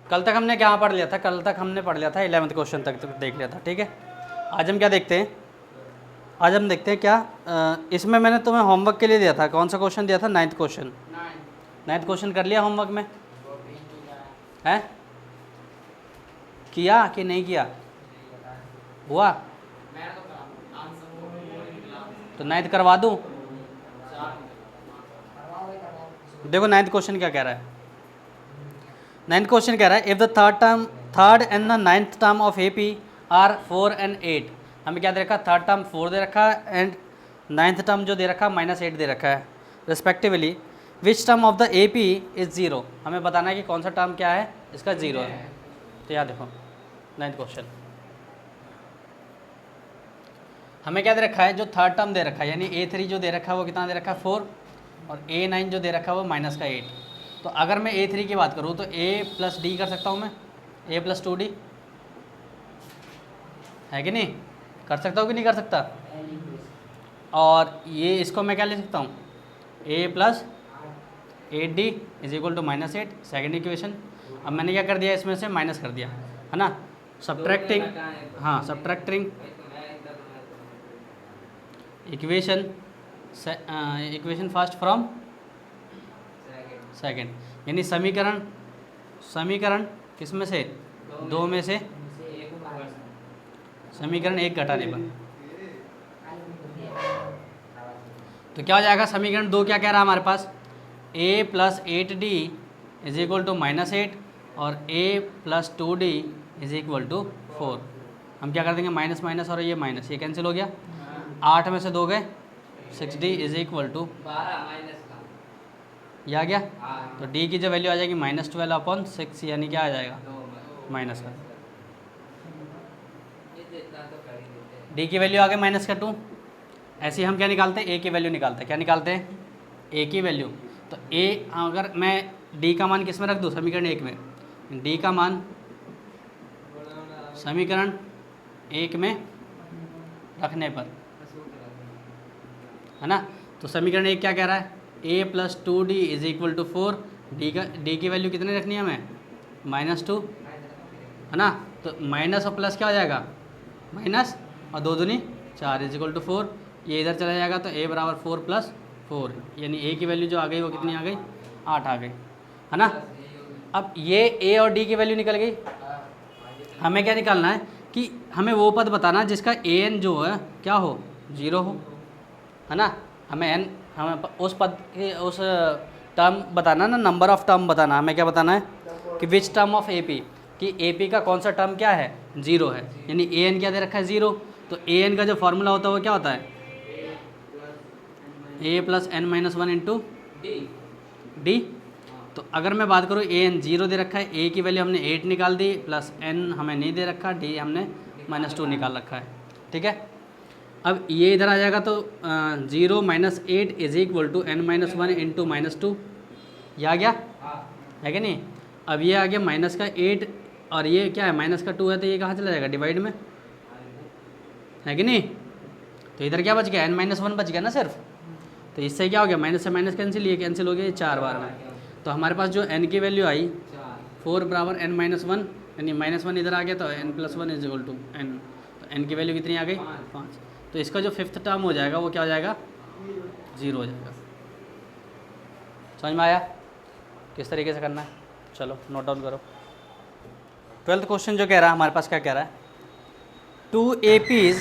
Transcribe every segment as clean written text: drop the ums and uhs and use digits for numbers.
कल तक हमने क्या पढ़ लिया था? कल तक हमने पढ़ लिया था 11th क्वेश्चन तक देख लिया था, ठीक है। आज हम क्या देखते हैं? आज हम देखते हैं क्या इसमें मैंने तुम्हें होमवर्क के लिए दिया था, कौन सा क्वेश्चन दिया था? 9th question. 9th क्वेश्चन कर लिया होमवर्क में? है किया कि नहीं किया? हुआ तो 9th करवा दूं? देखो 9th क्वेश्चन क्या कह रहा है। 9th क्वेश्चन कह रहा है if the third and the 9th term of A P R 4 and 8। हमें क्या दे रखा है? थर्ड टर्म 4 दे रखा है एंड 9th टर्म जो दे रखा है -8 दे रखा है respectively. Which term of the A P is 0। हमें बताना है कि कौन सा टर्म क्या है इसका 0 है। तो याद देखो 9th क्वेश्चन हमें क्या दे रखा है? जो थर्ड टर्म दे रखा है यानी A3 जो दे रखा है वो कितना दे रखा है? 4। और A9 जो दे रखा है वो -8। तो अगर मैं A3 की बात करूँ तो A + D कर सकता हूँ मैं, A + 2D है कि नहीं? कर सकता हूँ कि नहीं कर सकता? और ये इसको मैं क्या ले सकता हूँ? A + 8D = -8 second equation. अब मैंने क्या कर दिया? इसमें से माइनस कर दिया, है ना? सब्ट्रैक्टिंग, हाँ subtracting equation first from second, यानी समीकरण किस में से? 2 में से समीकरण 1 घटाने पर। तो क्या हो जाएगा? समीकरण 2 क्या कह रहा है हमारे पास? A + 8D = -8 और A + 2D = 4। हम क्या कर देंगे? माइनस माइनस और ये माइनस, ये कैंसिल हो गया। 8 में से 2 गए, 6D = ये आ गया। तो D की जो वैल्यू आ जाएगी -12/6, यानी क्या आ जाएगा? माइनस का D की वैल्यू आ गई -2। ऐसे ही हम क्या निकालते हैं? A की वैल्यू निकालते हैं। क्या निकालते हैं? A की वैल्यू। तो A अगर मैं D का मान किस में रख दूँ? समीकरण 1 में। D का मान समीकरण 1 में रखने पर, है ना? तो समीकरण 1 क्या कह रहा है? A + 2D = 4। D की वैल्यू कितनी रखनी है हमें? -2, है ना? तो माइनस और प्लस क्या हो जाएगा? माइनस और 2 दूनी 4 = 4। ये इधर चला जाएगा तो A = 4 + 4, यानी A की वैल्यू जो आ गई वो कितनी आ गई? 8 आ गई, है ना? अब ये A और D की वैल्यू निकल गई। हमें क्या निकालना है कि हमें वो पद बताना जिसका an जो है क्या हो? 0 हो, है ना? हमें उस पद के उस टर्म बताना ना, नंबर ऑफ टर्म बताना। हमें क्या बताना है कि विच टर्म ऑफ AP, कि AP का कौन सा टर्म क्या है? 0 है, यानी an क्या दे रखा है? 0। तो an का जो फॉर्मूला होता है वो क्या होता है? A + n - 1 × D। तो अगर मैं बात करूँ an 0 दे रखा है, A की वैल्यू हमने 8 निकाल दी, प्लस n हमें नहीं दे रखा, D हमने -2 निकाल रखा है, ठीक है। अब ये इधर आ जाएगा तो 0 - 8 = n - 1 × -2, ये आ गया, है कि नहीं? अब ये आ गया -8 और ये क्या है? -2 है, तो ये कहाँ चला जाएगा? डिवाइड में, है कि नहीं? तो इधर क्या बच गया? n - 1 बच गया ना सिर्फ। तो इससे क्या हो गया? माइनस से माइनस कैंसिल, ये कैंसिल हो गया 4 बार में। तो हमारे पास जो n की वैल्यू आई 4 = n - 1, यानी -1 इधर आ गया, तो n + 1 = n। तो n की वैल्यू कितनी आ गई? 5। तो इसका जो 5th टर्म हो जाएगा वो क्या हो जाएगा? 0 हो जाएगा। समझ में आया किस तरीके से करना है? चलो नोट डाउन करो। 12th क्वेश्चन जो कह रहा है हमारे पास, क्या कह रहा है? 2 APs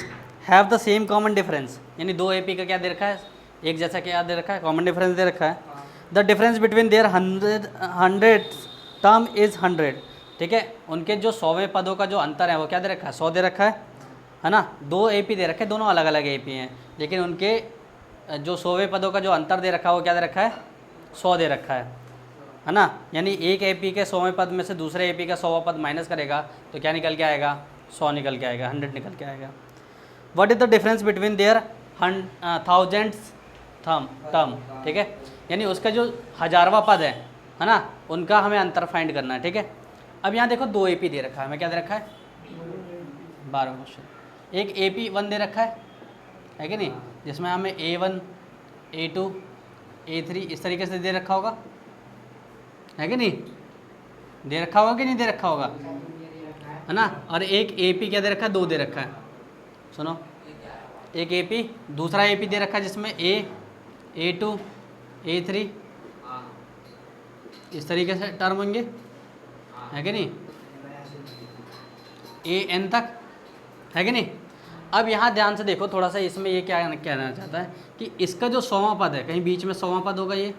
have the same common difference, यानी 2 AP का क्या दे रखा है? एक जैसा क्या दे रखा है? कॉमन डिफरेंस दे रखा है। The difference between their 100 term is 100, ठीक है। उनके जो 100वें पदों का जो अंतर है वो क्या दे रखा है? 100 दे रखा है ना? 2 AP दे रखे हैं, दोनों अलग अलग AP हैं, लेकिन उनके जो 100वें पदों का जो अंतर दे रखा है वो क्या दे रखा है? 100 दे रखा है ना? यानी एक AP के 100वें पद में से दूसरे AP का 100वां पद माइनस करेगा तो क्या निकल के आएगा? 100 निकल के आएगा, 100 निकल के आएगा। What is the difference between their 1000th term, ठीक है। यानी उसका जो 1000वां पद है ना, उनका हमें अंतर फाइंड करना है, ठीक है। अब यहाँ देखो 2 AP दे रखा है, हमें क्या दे रखा है? 12 क्वेश्चन। एक AP 1 दे रखा है कि नहीं, जिसमें हमें A1 A2 A3 इस तरीके से दे रखा होगा, है कि नहीं? दे रखा होगा कि नहीं दे रखा होगा, है ना। और एक ए पी क्या दे रखा है, 2 दे रखा है। सुनो, एक ए पी, दूसरा ए पी दे रखा है जिसमें A2 A3 इस तरीके से टर्म होंगे, है कि नहीं, AN तक, है कि नहीं। अब यहाँ ध्यान से देखो थोड़ा सा, इसमें ये क्या कहना चाहता है कि इसका जो 100वां पद है, कहीं बीच में 100वां पद होगा ये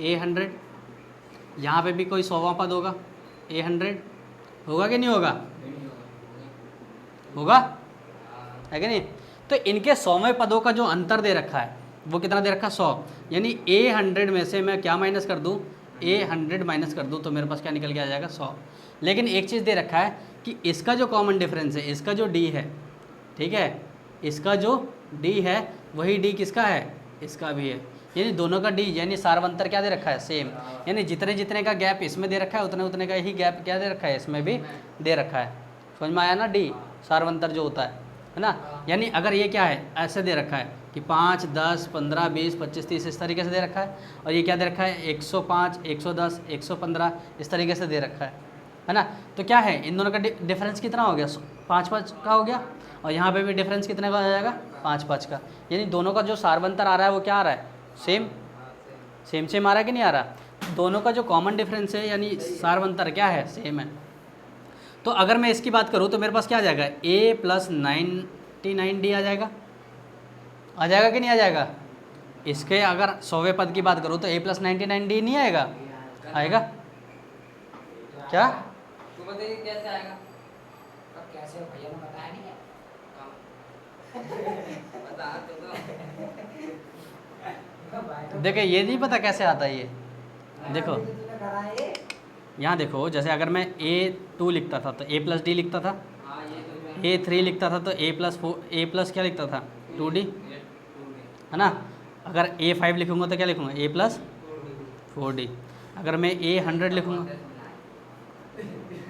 A100, यहाँ पे भी कोई 100वां पद होगा A100, होगा कि नहीं होगा, होगा, है कि नहीं। तो इनके 100वें पदों का जो अंतर दे रखा है वो कितना दे रखा है, 100, यानी A100 में से मैं क्या माइनस कर दूँ, A100 माइनस कर दूँ तो मेरे पास क्या निकल के आ जाएगा, 100। लेकिन एक चीज़ दे रखा है कि इसका जो कॉमन डिफरेंस है, इसका जो D है, ठीक है, इसका जो D है वही D किसका है, इसका भी है, यानी दोनों का D, यानी सार्वंतर क्या दे रखा है, सेम, यानी जितने जितने का गैप इसमें दे रखा है उतने उतने का ही गैप क्या दे रखा है, इसमें भी दे रखा है। समझ में आया ना, D सार्वंतर जो होता है ना। यानी अगर ये क्या है, ऐसे दे रखा है कि 5, 10, 15, 20, 25, 30 इस तरीके से दे रखा है, और ये क्या दे रखा है, 105, 110, 115 इस तरीके से दे रखा है ना। तो क्या है, इन दोनों का डिफरेंस कितना हो गया, 5-5 का हो गया, और यहाँ पे भी डिफरेंस कितने का हो जाएगा, 5-5 का। यानी दोनों का जो सार्वंतर आ रहा है वो क्या आ रहा है, सेम सेम आ रहा है कि नहीं आ रहा। दोनों का जो कॉमन डिफरेंस है यानी सार्वंतर क्या है, सेम है। तो अगर मैं इसकी बात करूँ तो मेरे पास क्या आ जाएगा, A + 99D आ जाएगा कि नहीं आ जाएगा। इसके अगर 100वें पद की बात करूँ तो A + 99D नहीं आएगा, आएगा क्या, कैसे आएगा, कैसे भैया ने बताया नहीं है बता तो देखिए ये नहीं पता कैसे आता है ये, देखो यहाँ देखो, जैसे अगर मैं A2 लिखता था तो A + D लिखता था, A3 लिखता था तो A + क्या लिखता था, 2D, है ना। अगर A5 लिखूँगा तो क्या लिखूँगा, A + 4D। अगर मैं A100 लिखूँगा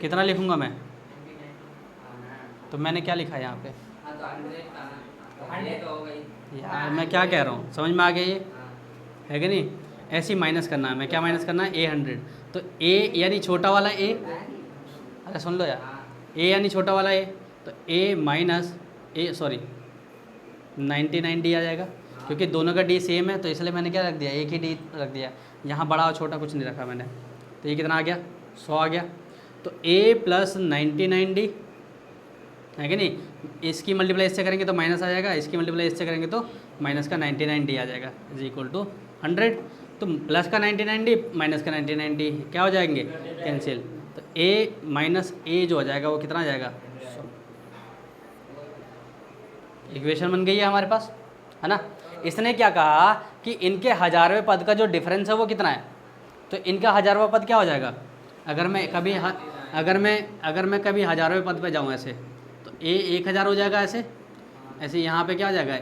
कितना लिखूँगा मैं, तो मैंने क्या लिखा है यहाँ पे, यार मैं क्या कह रहा हूँ, समझ में आ गया ये, है कि नहीं। ऐसे ही माइनस करना है, मैं क्या माइनस करना है, A100, तो A यानी छोटा वाला A, अरे सुन लो यार, A यानी छोटा वाला A, तो A minus A, sorry 99D आ जाएगा, क्योंकि दोनों का D सेम है तो इसलिए मैंने क्या रख दिया, एक ही D रख दिया, यहाँ बड़ा और छोटा कुछ नहीं रखा मैंने। तो ये कितना आ गया, 100 आ गया। तो A + 99D, है कि नहीं, इसकी मल्टीप्लाई इससे करेंगे तो माइनस आ जाएगा, इसकी मल्टीप्लाई इससे करेंगे तो माइनस का 99D आ जाएगा, = 100। तो प्लस का 99D माइनस का 99D क्या हो जाएंगे, कैंसिल। तो A - A जो हो जाएगा वो कितना आ जाएगा, 100। इक्वेशन बन गई है हमारे पास, है ना। इसने क्या कहा कि इनके 1000वें पद का जो डिफरेंस है वो कितना है, तो इनका 1000वां पद क्या हो जाएगा। अगर मैं कभी कभी 1000वें पद पे जाऊँ ऐसे, तो A 1000 हो जाएगा, ऐसे यहाँ पे क्या आ जाएगा, A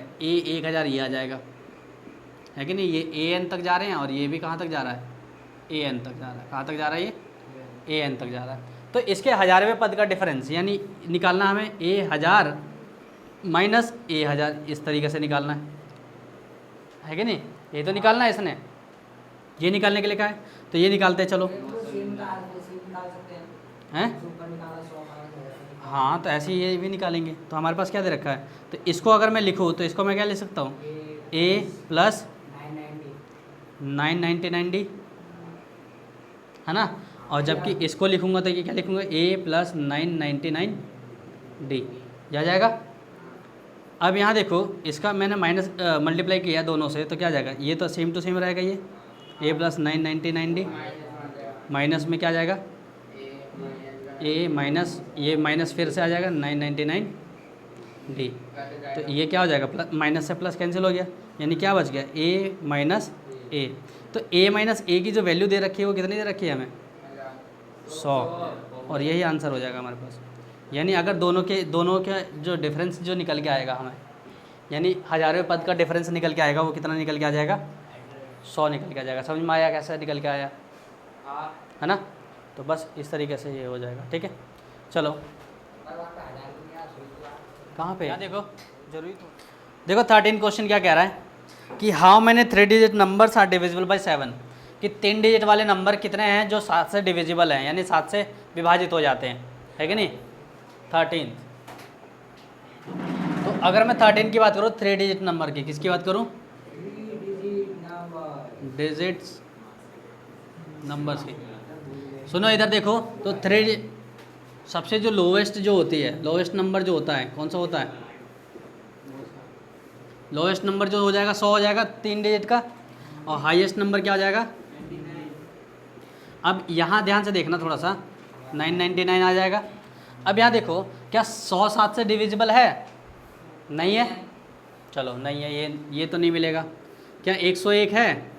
1000 ये आ जाएगा, है कि नहीं। ये AN तक जा रहे हैं और ये भी कहाँ तक जा रहा है, AN तक जा रहा है। कहाँ तक जा रहा है ये, AN तक जा रहा है। तो इसके 1000वें पद का डिफरेंस यानी निकालना हमें A1000 माइनस A1000, इस तरीके से निकालना है कि नहीं। ये तो निकालना है इसने, ये निकालने के लिए कहा है, तो ये निकालते हैं, चलो हैं, हाँ तो ऐसे ही ये भी निकालेंगे। तो हमारे पास क्या दे रखा है, तो इसको अगर मैं लिखूँ तो इसको मैं क्या ले सकता हूँ, A + 999D, है ना। और जबकि इसको लिखूँगा तो ये क्या लिखूँगा, A + 999D जा जाएगा। अब यहाँ देखो, इसका मैंने माइनस मल्टीप्लाई किया दोनों से, तो क्या जाएगा, ये तो सेम टू सेम रहेगा, ये A + 999D माइनस में क्या जाएगा, A माइनस, ये माइनस फिर से आ जाएगा 999D। तो ये क्या हो जाएगा, प्लस माइनस से प्लस कैंसिल हो गया, यानी क्या बच गया, A - A। तो A - A की जो वैल्यू दे रखी है वो कितनी दे रखी है हमें, 100, और यही आंसर हो जाएगा हमारे पास। यानी अगर दोनों के जो डिफरेंस जो निकल के आएगा हमें, यानी 1000वें पद का डिफरेंस निकल के आएगा, वो कितना निकल के आ जाएगा, 100 निकल के आ जाएगा। समझ में आया कैसे निकल के आया, है ना। तो बस इस तरीके से ये हो जाएगा, ठीक है। चलो कहाँ पे है, देखो जरूरी तो देखो 13 क्वेश्चन क्या कह रहा है कि how many 3 digit numbers are divisible by 7। कि 3 डिजिट वाले नंबर कितने हैं जो 7 से डिविजिबल हैं, यानी 7 से विभाजित हो जाते हैं, है कि नहीं? 13। तो अगर मैं 13 की बात करूँ 3 डिजिट नंबर की, किसकी बात करूँ? डिजिट्स नंबर्स की। सुनो इधर देखो, तो 3 सबसे जो लोवेस्ट जो होती है, लोवेस्ट नंबर जो होता है कौन सा होता है? लोवेस्ट नंबर जो हो जाएगा 100 हो जाएगा 3 डिजिट का, और हाईएस्ट नंबर क्या हो जाएगा? अब यहाँ ध्यान से देखना थोड़ा सा, 999 आ जाएगा। अब यहाँ देखो, क्या 100 7 से डिविजिबल है? नहीं है, चलो नहीं है, ये तो नहीं मिलेगा। क्या 101 है?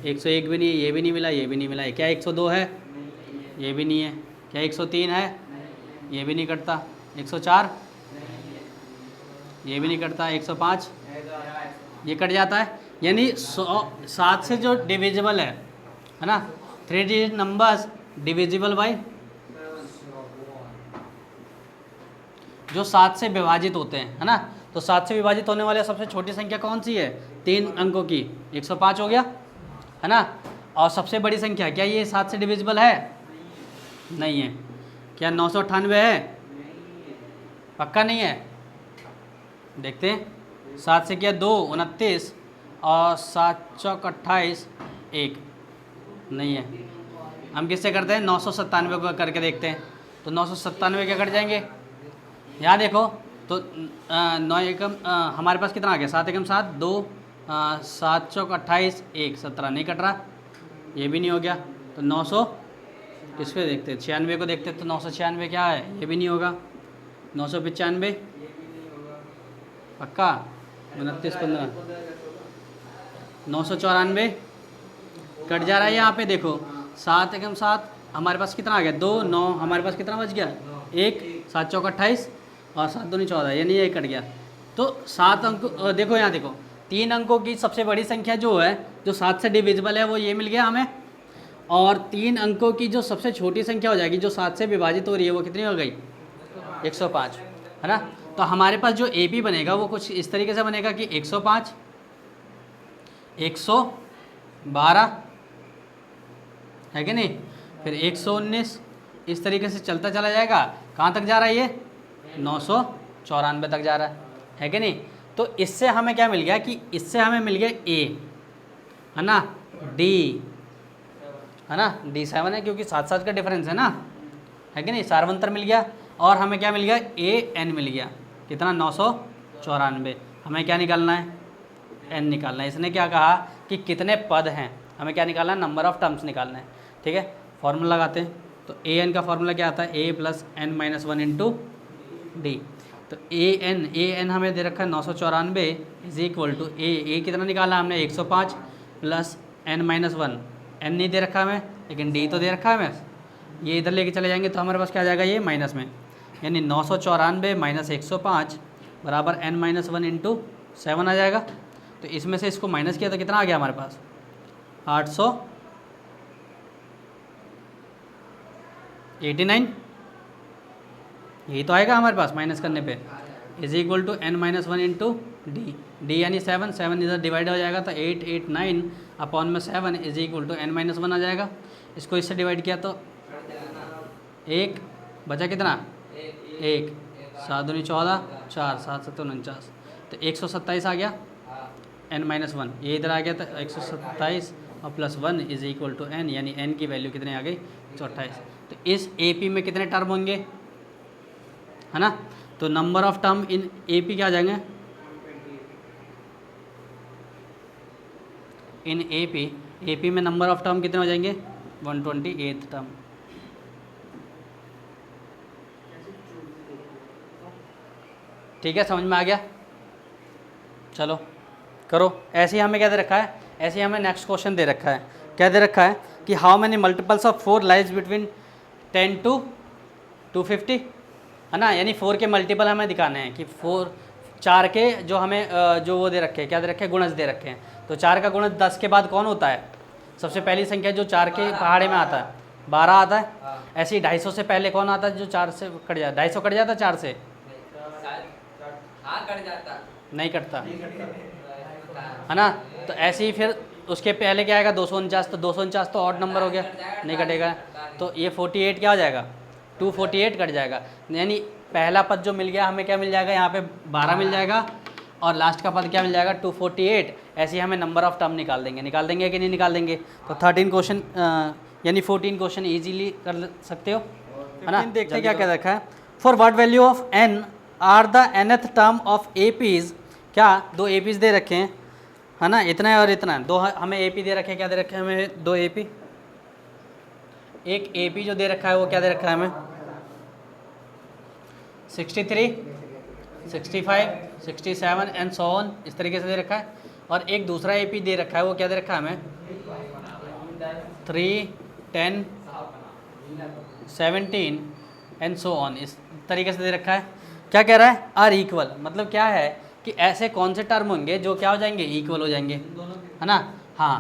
101 भी नहीं है, ये भी नहीं मिला, ये भी नहीं मिला। क्या 102 है? ये भी नहीं है। क्या 103 है? ये भी नहीं कटता। 104? ये भी नहीं कटता। 105? ये कट जाता है। यानी 7 से जो डिविजिबल है ना, 3 डिजिट नंबर्स डिविजिबल बाय, जो 7 से विभाजित होते हैं, है ना। तो 7 से विभाजित होने वाले सबसे छोटी संख्या कौन सी है? 3 अंकों की, 105 हो गया, है ना। और सबसे बड़ी संख्या, क्या ये 7 से डिविजिबल है? नहीं है। क्या 998 है? पक्का नहीं है। देखते हैं, 7 से क्या 2 29, और 7 चौक 28, 1 नहीं है। हम किससे करते हैं? 997 को करके देखते हैं। तो 997 क्या कट जाएंगे? यहाँ देखो, तो 9 एकम हमारे पास कितना आ गया? 7 एकम 7, 2 7 चौक 28, 1 17 नहीं कट रहा, ये भी नहीं हो गया। तो 900 किस पे देखते हैं? 96 को देखते हैं। तो 996 क्या है? ये भी नहीं होगा। 995 पक्का? 29 15, 994 कट जा रहा है। यहाँ पे देखो, 7 एकम 7 हमारे पास कितना आ गया? 2 9, हमारे पास कितना बच गया? 1 7 चौक 28, और 7 दूनी 14, यानी ये कट गया। तो 7 अंक देखो, यहाँ देखो, 3 अंकों की सबसे बड़ी संख्या जो है, जो 7 से डिविजिबल है, वो ये मिल गया हमें। और 3 अंकों की जो सबसे छोटी संख्या हो जाएगी, जो 7 से विभाजित हो रही है, वो कितनी हो गई? 105, है ना। तो हमारे पास जो AP बनेगा वो कुछ इस तरीके से बनेगा कि 105 112, है कि नहीं, फिर 119, इस तरीके से चलता चला जाएगा। कहाँ तक जा रहा है ये? 994 तक जा रहा है कि नहीं। तो इससे हमें क्या मिल गया कि इससे हमें मिल गया A, है ना, D, है ना, D7 है, क्योंकि 7 7 का डिफरेंस है ना, है कि नहीं। सार्वंतर मिल गया, और हमें क्या मिल गया? AN मिल गया। कितना? 994। हमें क्या निकालना है? N निकालना है। इसने क्या कहा कि कितने पद हैं, हमें क्या निकालना है? नंबर ऑफ टर्म्स निकालना है। ठीक है, फॉर्मूला लगाते हैं। तो AN का फॉर्मूला क्या आता है? A + n - 1 × D। तो AN हमें दे रखा है 994 इज इक्वल टू A कितना निकाला हमने? 105 + n - 1। N नहीं दे रखा हमें, लेकिन D तो दे रखा है हमें। ये इधर लेके चले जाएंगे तो हमारे पास क्या आ जाएगा? ये माइनस में, यानी 994 - 105 बराबर n - 1 × 7 आ जाएगा। तो इसमें से इसको माइनस किया तो कितना आ गया हमारे पास? 889, यही तो आएगा हमारे पास माइनस करने पे। Is equal to n - 1 × D यानी 7 7 इधर डिवाइड हो जाएगा, तो 889 अपॉन में 7 इज इक्वल टू n - 1 आ जाएगा। इसको इससे डिवाइड किया तो 1 बचा, कितना? 1 7 दूनी 14, 4 7 7 49, तो 127 आ गया n - 1। ये इधर आ गया, तो 127 और +1 इज इक्वल टू n, यानी n की वैल्यू कितनी आ गई? 128। तो इस AP में कितने टर्म होंगे, है ना। तो number of term in AP क्या आ जाएंगे? इन AP में नंबर ऑफ टर्म कितने हो जाएंगे? 128 टर्म। ठीक है, समझ में आ गया? चलो करो। ऐसे ही हमें क्या दे रखा है? ऐसे ही हमें नेक्स्ट क्वेश्चन दे रखा है। क्या दे रखा है कि how many multiples of 4 lies between 10 to 250, है ना। यानी 4 के मल्टीपल हमें दिखाने हैं कि 4 के जो हमें जो वो दे रखे हैं, क्या दे रखे हैं? गुणज दे रखे हैं। तो 4 का गुणज 10 के बाद कौन होता है? सबसे पहली संख्या जो 4 के पहाड़े में आता है 12 आता है। ऐसे ही 250 से पहले कौन आता है जो 4 से कट जाता? 250 कट जाता 4 से? हाँ कट जाता, नहीं कटता, है ना। तो ऐसे ही फिर उसके पहले क्या आएगा 249, तो 249 तो ऑड नंबर हो गया, नहीं कटेगा। तो ये 48 क्या हो जाएगा, 248 कट जाएगा। यानी पहला पद जो मिल गया हमें क्या मिल जाएगा, यहाँ पे 12 मिल जाएगा और लास्ट का पद क्या मिल जाएगा 248। ऐसे ही हमें नंबर ऑफ टर्म निकाल देंगे कि नहीं निकाल देंगे। तो 13 क्वेश्चन यानी 14 क्वेश्चन ईजिली कर सकते हो, है ना। देखते हैं क्या क्या रखा है। For what value of n are the nth term of APs, क्या दो APs दे रखे हैं, है ना, इतना है और इतना है। दो हमें AP दे रखे हैं, क्या दे रखे हैं हमें, दो AP। एक AP जो दे रखा है वो क्या दे रखा है हमें 63, 65, 67 एंड सो ऑन, इस तरीके से दे रखा है। और एक दूसरा AP दे रखा है, वो क्या दे रखा है हमें 3, 10, 17 एंड सो ऑन, इस तरीके से दे रखा है। क्या कह रहा है, आर इक्वल, मतलब क्या है कि ऐसे कौन से टर्म होंगे जो क्या हो जाएंगे, इक्वल हो जाएंगे, है ना। हाँ,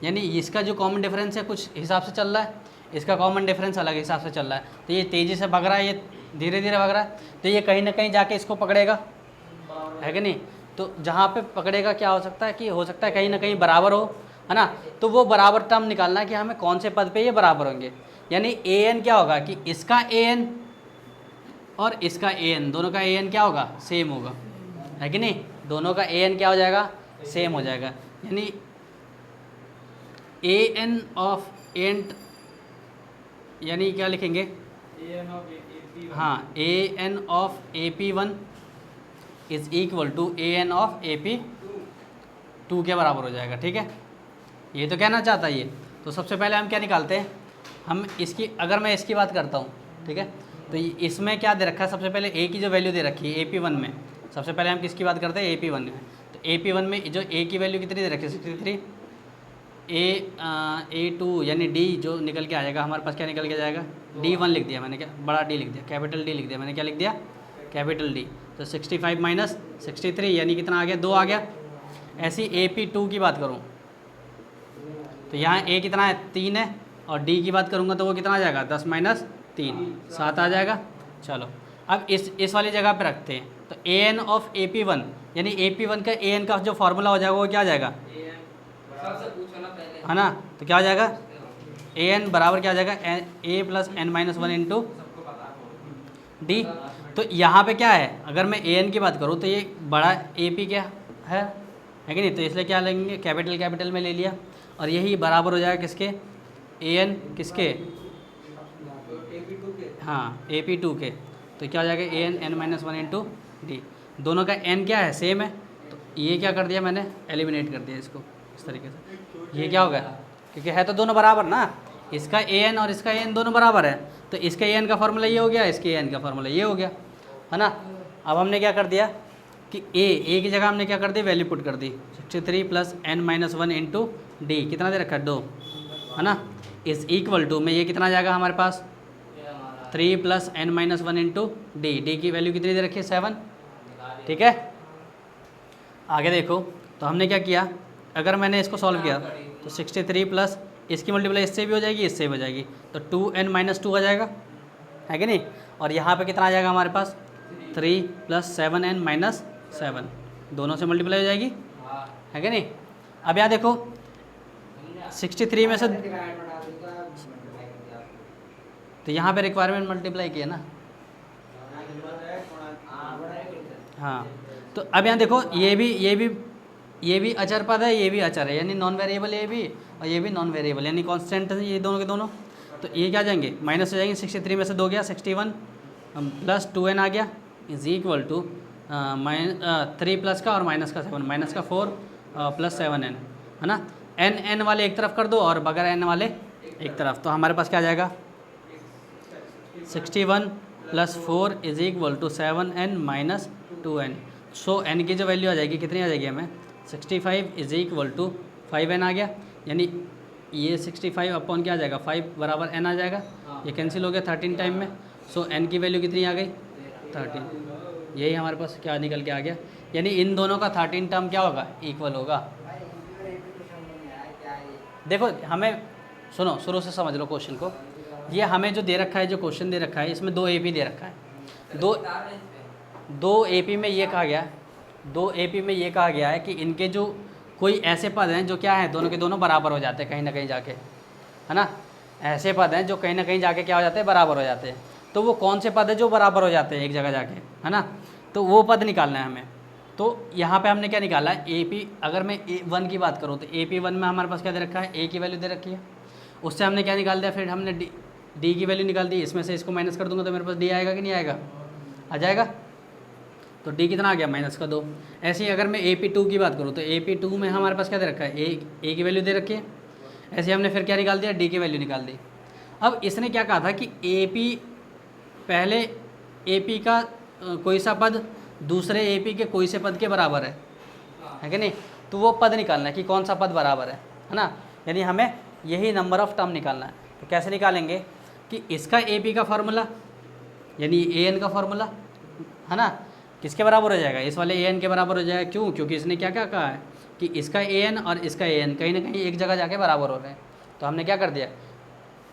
यानी इसका जो कॉमन डिफरेंस है कुछ हिसाब से चल रहा है, इसका कॉमन डिफरेंस अलग हिसाब से चल रहा है। तो ये तेज़ी से भाग रहा है, ये धीरे धीरे भाग रहा है, तो ये कहीं ना कहीं जाके इसको पकड़ेगा, है कि नहीं। तो जहाँ पे पकड़ेगा क्या हो सकता है कि हो सकता है कहीं ना कहीं बराबर हो, है ना। तो वो बराबर टर्म निकालना है कि हमें कौन से पद पे ये बराबर होंगे। यानी an क्या होगा कि इसका an और इसका an, दोनों का an क्या होगा, सेम होगा, है कि नहीं। दोनों का an क्या हो जाएगा, सेम हो जाएगा। यानी an ऑफ एंट, यानी क्या लिखेंगे, हाँ an of AP1 is equal to an of AP2 के बराबर हो जाएगा, ठीक है। ये तो कहना चाहता है ये। तो सबसे पहले हम क्या निकालते हैं, हम इसकी, अगर मैं इसकी बात करता हूँ, ठीक है, तो इसमें क्या दे रखा है, सबसे पहले a की जो वैल्यू दे रखी है AP1 में, सबसे पहले हम किसकी बात करते हैं, AP1 में। तो AP1 में जो a की वैल्यू कितनी दे रखी है 63, A2 यानी D जो निकल के आ जाएगा हमारे पास, क्या निकल के जाएगा, D1 लिख दिया मैंने, क्या बड़ा D लिख दिया, कैपिटल D लिख दिया मैंने, क्या लिख दिया, कैपिटल D। तो 65 माइनस 63 यानी कितना आ गया, 2 आ गया। ऐसी AP2 की बात करूँ तो यहाँ a कितना है, 3 है, और d की बात करूँगा तो वो कितना आ जाएगा, 10 माइनस 3, 7 आ जाएगा। चलो अब इस वाली जगह पे रखते हैं। तो an ऑफ AP1 यानी AP1 का an का जो फार्मूला हो जाएगा वो क्या आ जाएगा, है ना। तो क्या हो जाएगा, an बराबर क्या आ जाएगा, a plus n minus 1 into D. तो यहाँ पे क्या है, अगर मैं an की बात करूँ तो ये बड़ा AP क्या है कि नहीं, तो इसलिए क्या लेंगे, कैपिटल में ले लिया, और यही बराबर हो जाएगा किसके, an किसके, हाँ AP2 के। तो क्या हो जाएगा an n minus 1 into D. दोनों का n क्या है, सेम है, तो ये क्या कर दिया मैंने, एलिमिनेट कर दिया इसको इस तरीके से। ये क्या हो गया, क्योंकि है तो दोनों बराबर ना, इसका an और इसका an दोनों बराबर है, तो इसका an का फार्मूला ये हो गया, इसके an का फार्मूला ये हो गया, है ना। अब हमने क्या कर दिया कि a की जगह हमने क्या कर दी, वैल्यू पुट कर दी, 63 plus n minus 1 into D, कितना दे रखा है, 2, है ना, इज़ इक्वल टू में ये कितना आ जाएगा हमारे पास, 3 plus n minus 1 into D की वैल्यू कितनी दे रखी है, 7, ठीक है। आगे देखो, तो हमने क्या किया, अगर मैंने इसको सॉल्व किया तो 63 प्लस इसकी मल्टीप्लाई इससे भी हो जाएगी, इससे भी हो जाएगी, तो 2n माइनस 2 आ जाएगा, है कि नहीं। और यहाँ पे कितना आ जाएगा हमारे पास, 3 प्लस 7n माइनस 7, दोनों से मल्टीप्लाई हो जाएगी, है कि नहीं। अब यहाँ देखो 63 में से, तो यहाँ पे रिक्वायरमेंट मल्टीप्लाई किया ना, हाँ। तो अब यहाँ देखो ये भी अचर पद है, ये भी अचर है, यानी नॉन वेरिएबल ये भी और ये भी नॉन वेरिएबल, यानी कांस्टेंट है ये दोनों के दोनों। तो ये क्या जाएंगे, माइनस हो जाएंगे, 63 में से 2 गया 61 प्लस 2n आ गया इज इक्वल टू 3 प्लस का और माइनस का 7, माइनस का 4 प्लस 7n, है ना। n वाले एक तरफ कर दो और बगैर n वाले एक तरफ, तो हमारे पास क्या आ जाएगा, 61 plus 4 is equal to 7n minus 2n। So n की जो वैल्यू आ जाएगी कितनी आ जाएगी हमें, 65 इज इक्वल टू 5n आ गया, यानी ये 65 अपॉन क्या आ जाएगा, 5 बराबर n आ जाएगा, ये कैंसिल हो गया 13 टाइम में। सो n की वैल्यू कितनी आ गई, 13। यही हमारे पास क्या निकल के आ गया, यानी इन दोनों का 13 टर्म क्या होगा, इक्वल होगा। देखो हमें सुनो, शुरू से समझ लो क्वेश्चन को। ये हमें जो दे रखा है, जो क्वेश्चन दे रखा है, इसमें 2 AP दे रखा है, दो AP में ये कहा गया है, 2 AP में ये कहा गया है कि इनके जो कोई ऐसे पद हैं जो क्या है, दोनों के दोनों बराबर हो जाते हैं कहीं ना कहीं जाके, है ना। ऐसे पद हैं जो कहीं ना कहीं जाके क्या हो जाते हैं, बराबर हो जाते हैं। तो वो कौन से पद है जो बराबर हो जाते हैं एक जगह जाके, है ना। तो वो पद निकालना है हमें। तो यहाँ पे हमने क्या निकाला है, ए पी, अगर मैं वन की बात करूँ तो AP1 में हमारे पास क्या दे रखा है, ए की वैल्यू दे रखी है। उससे हमने क्या निकाल दिया, फिर हमने डी की वैल्यू निकाल दी। इसमें से इसको माइनस कर दूंगा तो मेरे पास डी आएगा कि नहीं आएगा, आ जाएगा। तो डी कितना आ गया, -2। ऐसे ही अगर मैं AP2 की बात करूँ तो AP2 में हमारे पास क्या दे रखा है, ए की वैल्यू दे रखी है। ऐसे हमने फिर क्या निकाल दिया, डी की वैल्यू निकाल दी। अब इसने क्या कहा था कि AP पहले AP का कोई सा पद दूसरे AP के कोई से पद के बराबर है कि नहीं। तो वो पद निकालना है कि कौन सा पद बराबर है ना। यानी हमें यही नंबर ऑफ टर्म निकालना है। तो कैसे निकालेंगे कि इसका AP का फार्मूला यानी AN का फार्मूला, है ना, किसके बराबर हो जाएगा, इस वाले AN के बराबर हो जाएगा। क्यों, क्योंकि इसने क्या क्या कहा है कि इसका AN और इसका AN कहीं ना कहीं एक जगह जाके बराबर हो रहे हैं। तो हमने क्या कर दिया,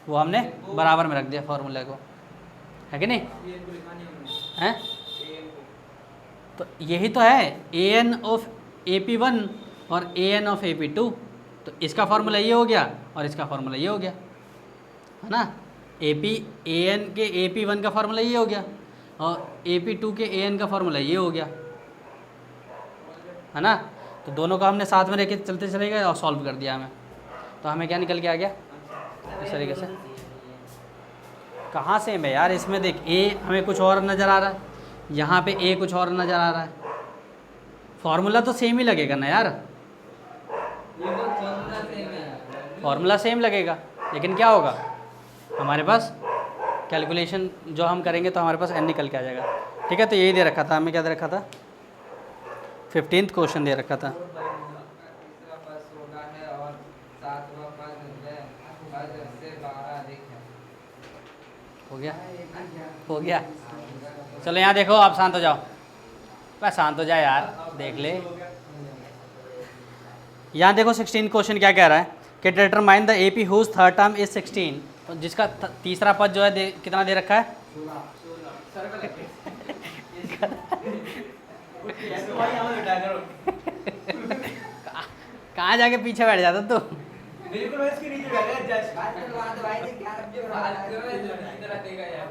वो हमने बराबर में रख दिया फार्मूले को, है कि नहीं है। तो यही तो है AN ऑफ AP1 और AN ऑफ AP2। तो इसका फार्मूला ये हो गया और इसका फार्मूला ये हो गया, है ना। AN के AP1 का फार्मूला ये हो गया और AP2 के AN का फार्मूला ये हो गया, है ना। तो दोनों का हमने साथ में लेके चलते चले गए और सॉल्व कर दिया हमें। तो हमें क्या निकल के आ गया इस तरीके से। कहाँ से है यार, इसमें देख A हमें कुछ और नज़र आ रहा है, यहाँ पे A कुछ और नज़र आ रहा है। फार्मूला तो सेम ही लगेगा ना यार, फार्मूला सेम लगेगा, लेकिन क्या होगा हमारे पास कैलकुलेशन जो हम करेंगे तो हमारे पास n निकल के आ जाएगा। ठीक है, तो यही दे रखा था हमें, क्या दे रखा था, 15th क्वेश्चन दे रखा था। हो गया, हो गया। चलो यहाँ देखो, आप शांत हो जाओ, बस शांत हो जाए यार, देख ले। यहाँ देखो 16 क्वेश्चन क्या कह रहा है कि determine the AP whose third term is 16। तो जिसका तीसरा पद जो है कितना दे रखा है, कहाँ जाके पीछे बैठ जाता तू। बिल्कुल मैं इसके नीचे बैठा जस्ट बात कर बात भाई ने क्या अब जो बात कर रहे हैं इधर देगा यार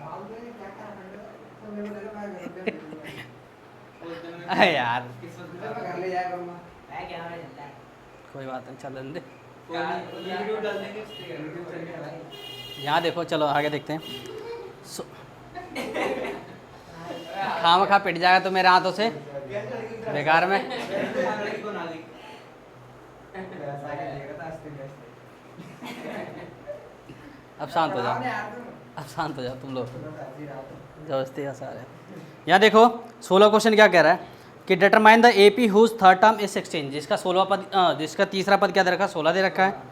माउस में क्या कर रहा है तो मेरे को लगा मैं अरे यार किस्मत में कर ले जाया करूंगा मैं क्या रहा चलता है कोई बात नहीं, चल दे। वीडियो डाल देंगे यूट्यूब चैनल भाई। यहाँ देखो, चलो आगे देखते हैं। खाम खा पिट जाएगा तो मेरे हाथों से बेकार में। अब शांत हो जाओ, अब शांत हो जाओ तुम लोग, जबरदस्ती का सारे। यहाँ देखो 16 क्वेश्चन क्या कह रहा है कि determine the AP whose third term is 16। जिसका 16 पद जिसका तीसरा पद क्या दे रखा है, 16 दे रखा है।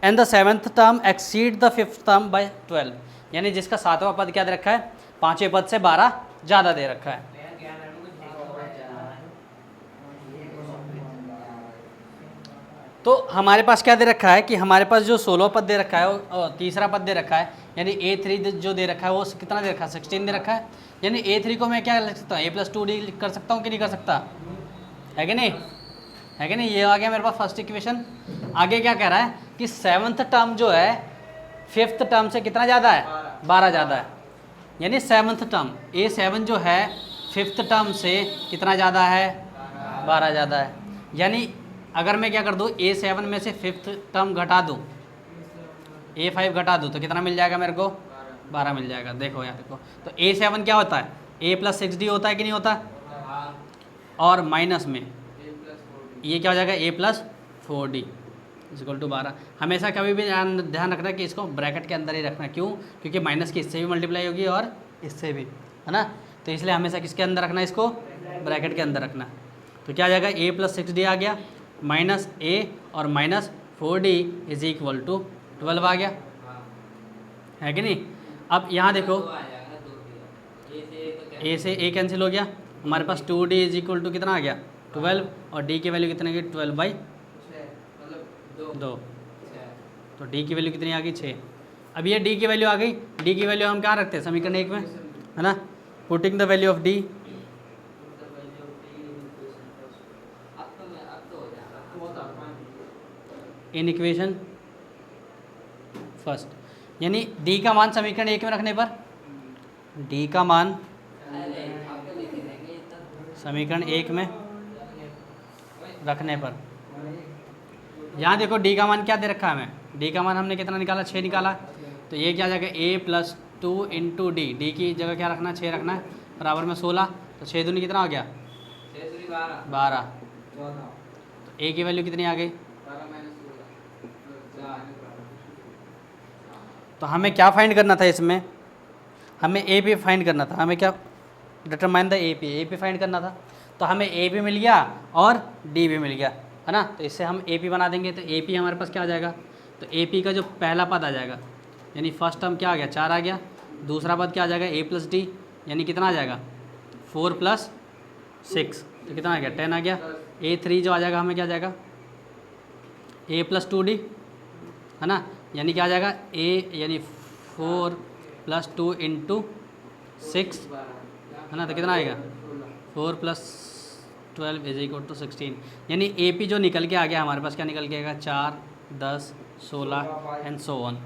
And the 7th term exceed the 5th term by 12। यानी जिसका 7वां पद क्या दे रखा है, 5वें पद से 12 ज़्यादा दे रखा है। तो हमारे पास क्या दे रखा है कि हमारे पास जो 16 पद दे रखा है और तीसरा पद दे रखा है, यानी A3 जो दे रखा है वो कितना दे रखा है, 16 दे रखा है। यानी A3 को मैं क्या लिख सकता हूँ, A+2D कर सकता हूँ कि नहीं कर सकता, है कि नहीं, है कि नहीं। ये आ गया मेरे पास फर्स्ट इक्वेशन। आगे क्या कह रहा है कि 7th टर्म जो है 5th टर्म से कितना ज़्यादा है, 12 ज़्यादा है। यानी 7th टर्म A7 जो है 5th टर्म से कितना ज़्यादा है, 12 ज़्यादा है। यानी अगर मैं क्या कर दूँ, A7 में से 5th टर्म घटा दूँ, A5 घटा दूँ तो कितना मिल जाएगा मेरे को, 12 मिल जाएगा। देखो यहाँ देखो, तो A7 क्या होता है, A+6D होता है कि नहीं होता, और माइनस में ये क्या हो जाएगा A+4D इक्वल टू 12। हमेशा कभी भी ध्यान रखना कि इसको ब्रैकेट के अंदर ही रखना। क्यों, क्योंकि माइनस की इससे भी मल्टीप्लाई होगी और इससे भी, है ना। तो इसलिए हमेशा किसके अंदर रखना, इसको ब्रैकेट के अंदर रखना। तो क्या आ जाएगा, A+6D आ गया, -A और -4D इज इक्वल टू 12 आ गया, है कि नहीं। अब यहाँ देखो A से A कैंसिल हो गया, हमारे पास 2D इज इक्वल टू कितना आ गया, 12, और D की वैल्यू कितनी गई, 12/2। तो D की वैल्यू कितनी आ गई, 6। अब ये D की वैल्यू आ गई, D की वैल्यू हम कहाँ रखते हैं, समीकरण 1 में, है ना। Putting the value of D, in equation first, यानी डी का मान समीकरण एक में रखने पर, डी का मान समीकरण एक में रखने पर, यहाँ देखो डी का मान क्या दे रखा है हमें, डी का मान हमने कितना निकाला, 6 निकाला। तो ये क्या जाएगा a + 2 × डी, डी की जगह क्या रखना है, 6 रखना है, बराबर में 16। तो 6 दूनी कितना हो गया, 12। तो a की वैल्यू कितनी आ गई, तो हमें क्या फाइंड करना था इसमें, हमें ए पी फाइंड करना था, हमें क्या determine the A P find करना था। तो हमें ए पी मिल गया और डी भी मिल गया, है ना। तो इससे हम ए पी बना देंगे, तो ए पी हमारे पास क्या आ जाएगा, तो ए पी का जो पहला पद आ जाएगा, यानी फर्स्ट टर्म क्या आ गया, 4 आ गया। दूसरा पद क्या आ जाएगा, a + d, यानी कितना आ जाएगा, 4 + 6, तो कितना आ गया, 10 आ गया। a3 जो आ जाएगा हमें क्या आ जाएगा, a + 2d, है ना, यानी क्या आ जाएगा, a यानी 4 + 2 × 6, है ना, तो कितना आएगा, 4 + 12 = 16, यानी ए पी जो निकल के आ गया हमारे पास, क्या निकल के आएगा, 4, 10, 16 एंड सो ऑन,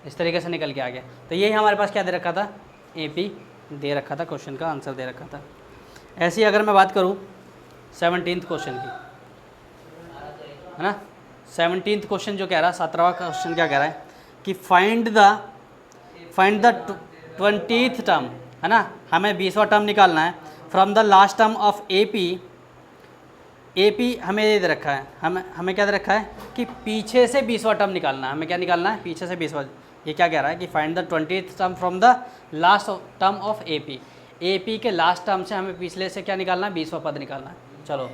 इस तरीके से निकल के आ गया। तो यही हमारे पास क्या दे रखा था, ए पी दे रखा था, क्वेश्चन का आंसर दे रखा था। ऐसी अगर मैं बात करूँ 17th क्वेश्चन की, है ना, 17th क्वेश्चन जो कह रहा है, 17वां क्वेश्चन क्या कह रहा है कि फाइंड द 20th टर्म, है ना, हमें 20वां टर्म निकालना है from the last term of A P हमें ये दे रखा है, हमें क्या दे रखा है कि पीछे से 20वां टर्म निकालना है, हमें क्या निकालना है, पीछे से 20वां। ये क्या कह रहा है कि find the 20th term from the last term of A P के लास्ट टर्म से हमें पिछले से क्या निकालना है, 20वां पद निकालना है। चलो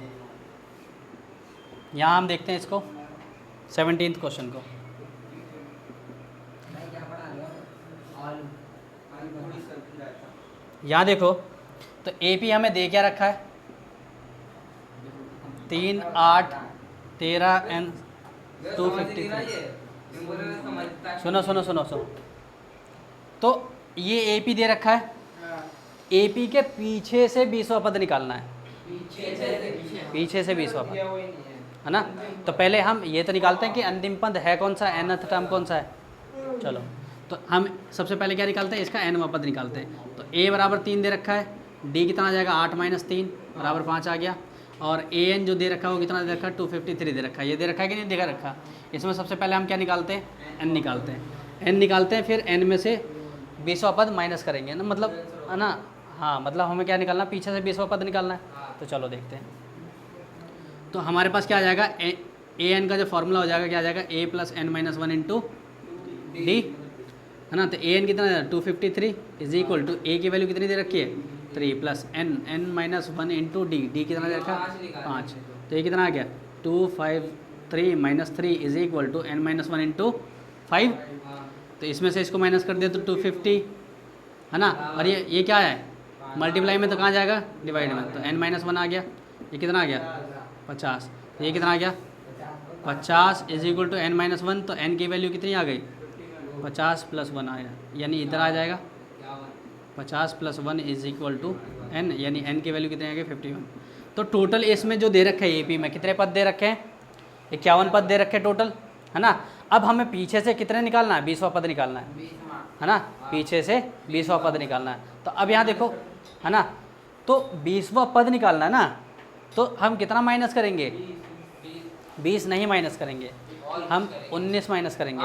यहाँ हम देखते हैं इसको 17th क्वेश्चन को। यहाँ देखो, तो ए पी हमें दे क्या रखा है, 3, 8, 13 एंड 253। सुनो, तो ये ए पी दे रखा है, ए पी के पीछे से 20वां पद निकालना है, पीछे से 20वां पद, है ना। तो पहले हम ये तो निकालते हैं कि अंतिम पद है कौन सा, nth टर्म कौन सा है। चलो, तो हम सबसे पहले क्या निकालते हैं, इसका nवां पद निकालते हैं। तो a = 3 दे रखा है, d कितना आ जाएगा, 8 - 3 = 5 आ गया, और an जो दे रखा है वो कितना दे रखा है, 253 दे रखा है। ये दे रखा है कि नहीं दे रखा। इसमें सबसे पहले हम क्या निकालते हैं, n निकालते हैं, फिर n में से 20वां पद माइनस करेंगे ना, मतलब, है ना, हाँ, मतलब हमें क्या निकालना, पीछे से 20वां पद निकालना है। तो चलो देखते हैं। तो हमारे पास क्या आ जाएगा, an का जो फॉर्मूला हो जाएगा, क्या आ जाएगा, a + n - 1 × d, है ना। तो an कितना है, 253 = a की वैल्यू कितनी दे रखी है, 3 + n - 1 × d कितना दे रखा है, 5। तो ये कितना आ गया, 253 - 3 = n - 1 × 5। तो इसमें से इसको माइनस कर दिया तो 250, है ना, और ये क्या है, मल्टीप्लाई में तो कहाँ जाएगा, डिवाइड में, तो n - 1 आ गया। ये कितना आ गया, 50। तो ये कितना आ गया, 50 = n - 1, तो n की वैल्यू कितनी आ गई, 50 + 1 आया, यानी इधर आ जाएगा 50 + 1 = n, यानी n की वैल्यू कितनी आ गई, 51। तो टोटल इसमें जो दे रखे हैं ए पी में कितने पद दे रखे हैं, 51 पद दे रखे हैं टोटल, है ना। अब हमें पीछे से कितने निकालना है, 20वां पद निकालना है ना, पीछे से 20वां पद निकालना है। तो अब यहाँ देखो, है ना, तो 20वां पद निकालना है ना, तो हम कितना माइनस करेंगे, 20 नहीं माइनस करेंगे, हम 19 माइनस करेंगे।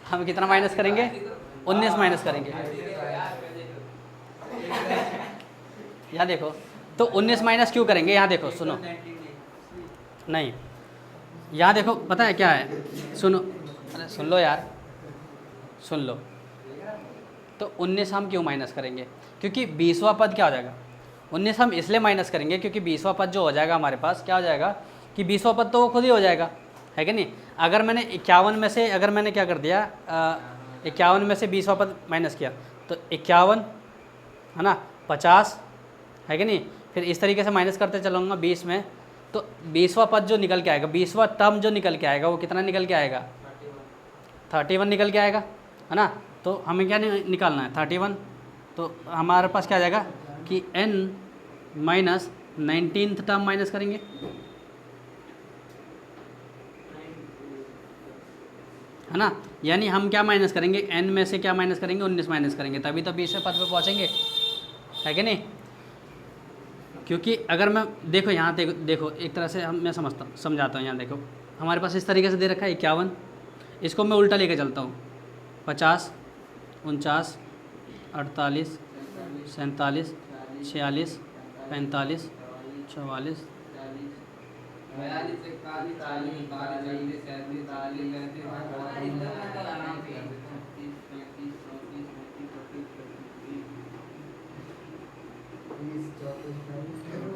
हम कितना माइनस करेंगे, 19 माइनस करेंगे। यहाँ देखो, तो 19 माइनस क्यों करेंगे, यहाँ देखो, सुनो, नहीं, यहाँ देखो, पता है क्या है, सुनो, अरे सुन लो यार, सुन लो। तो 19 हम क्यों माइनस करेंगे, क्योंकि 20वां पद क्या हो जाएगा, 19 हम इसलिए माइनस करेंगे क्योंकि 20वां पद जो हो जाएगा हमारे पास, क्या हो जाएगा कि 20वां पद तो वो खुद ही हो जाएगा, है कि नहीं। अगर मैंने 51 में से, अगर मैंने क्या कर दिया, 51 में से 20वां पद माइनस किया, तो 51, है ना, 50, है कि नहीं, फिर इस तरीके से माइनस करते चलूँगा 20 में, तो 20वां पद जो निकल के आएगा, 20वां टर्म जो निकल के आएगा, वो कितना निकल के आएगा, 31 निकल के आएगा, है ना। तो हमें क्या निकालना है, 31। तो हमारे पास क्या आ जाएगा कि n - 19th टर्म माइनस करेंगे, है ना। यानी हम क्या माइनस करेंगे, n में से क्या माइनस करेंगे, 19 माइनस करेंगे, तभी तो 20वें पद पे पहुँचेंगे, है कि नहीं। क्योंकि अगर मैं देखो यहाँ देखो एक तरह से मैं समझाता हूँ। यहाँ देखो हमारे पास इस तरीके से दे रखा है 51, इसको मैं उल्टा लेके चलता हूँ, 50, 49, 48, 47, 46, 45, 44,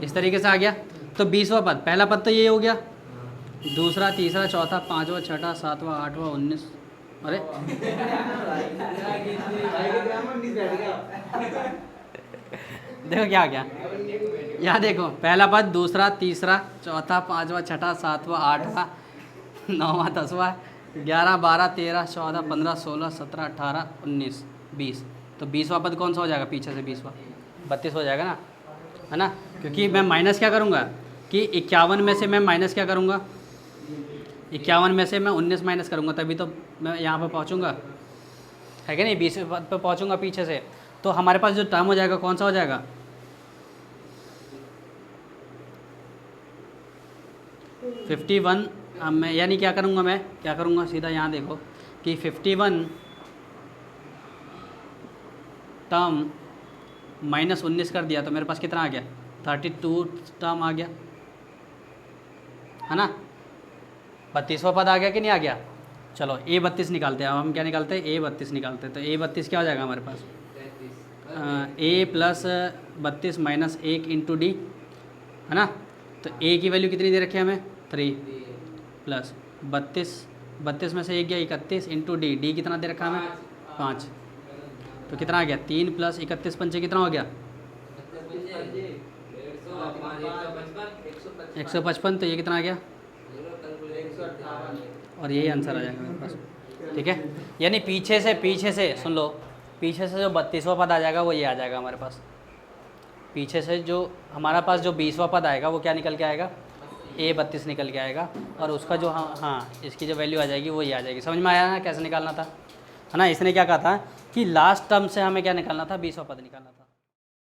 इस तरीके से आ गया। तो 20वां पद, पहला पद तो ये हो गया, दूसरा, तीसरा, चौथा, पाँचवा, छठा, सातवां, आठवां, 19, अरे देखो क्या गया, यहाँ देखो पहला पद, दूसरा, तीसरा, चौथा, पाँचवा, छठा, सातवां, आठवां, 9वां, 10वां, 11, 12, 13, 14, 15, 16, 17, 18, 19, 20। तो 20वां पद कौन सा हो जाएगा पीछे से, 20वां 32 हो जाएगा ना, है ना। क्योंकि मैं माइनस क्या करूँगा कि 51 में से मैं माइनस क्या करूँगा, 51 में से मैं 19 माइनस करूँगा, तभी तो मैं यहाँ पर पहुँचूँगा, है कि नहीं, 20वें पद पर पहुँचूँगा पीछे से। तो हमारे पास जो टर्म हो जाएगा कौन सा हो जाएगा, 51। अब मैं यानी क्या करूँगा, मैं क्या करूँगा, सीधा यहाँ देखो कि 51 टर्म माइनस 19 कर दिया तो मेरे पास कितना आ गया, 32 टर्म आ गया, है ना। 32वां पद आ गया कि नहीं आ गया। चलो A32 निकालते हैं, अब हम क्या निकालते हैं, A32 निकालते हैं। तो A32 क्या हो जाएगा हमारे पास, A plus 32 minus 1 into D, है ना। तो A की वैल्यू कितनी दे रखी है हमें, 3 प्लस 32 में से 1 गया 31 इंटू डी, डी कितना दे रखा है हमें, 5। तो कितना आ गया, 3 प्लस 31 पंचे कितना हो गया, 155। तो ये कितना आ गया, और यही आंसर आ जाएगा मेरे पास, ठीक है। यानी पीछे से सुन लो, पीछे से जो 32वां पद आ जाएगा वो ये आ जाएगा हमारे पास। पीछे से जो हमारा पास जो 20वां पद आएगा वो क्या निकल के आएगा, A32 निकल के आएगा, और उसका जो हाँ इसकी जो वैल्यू आ जाएगी वो ये आ जाएगी। समझ में आया ना कैसे निकालना था, है ना। इसने क्या कहा था कि लास्ट टर्म से हमें क्या निकालना था, 20वां पद निकालना था।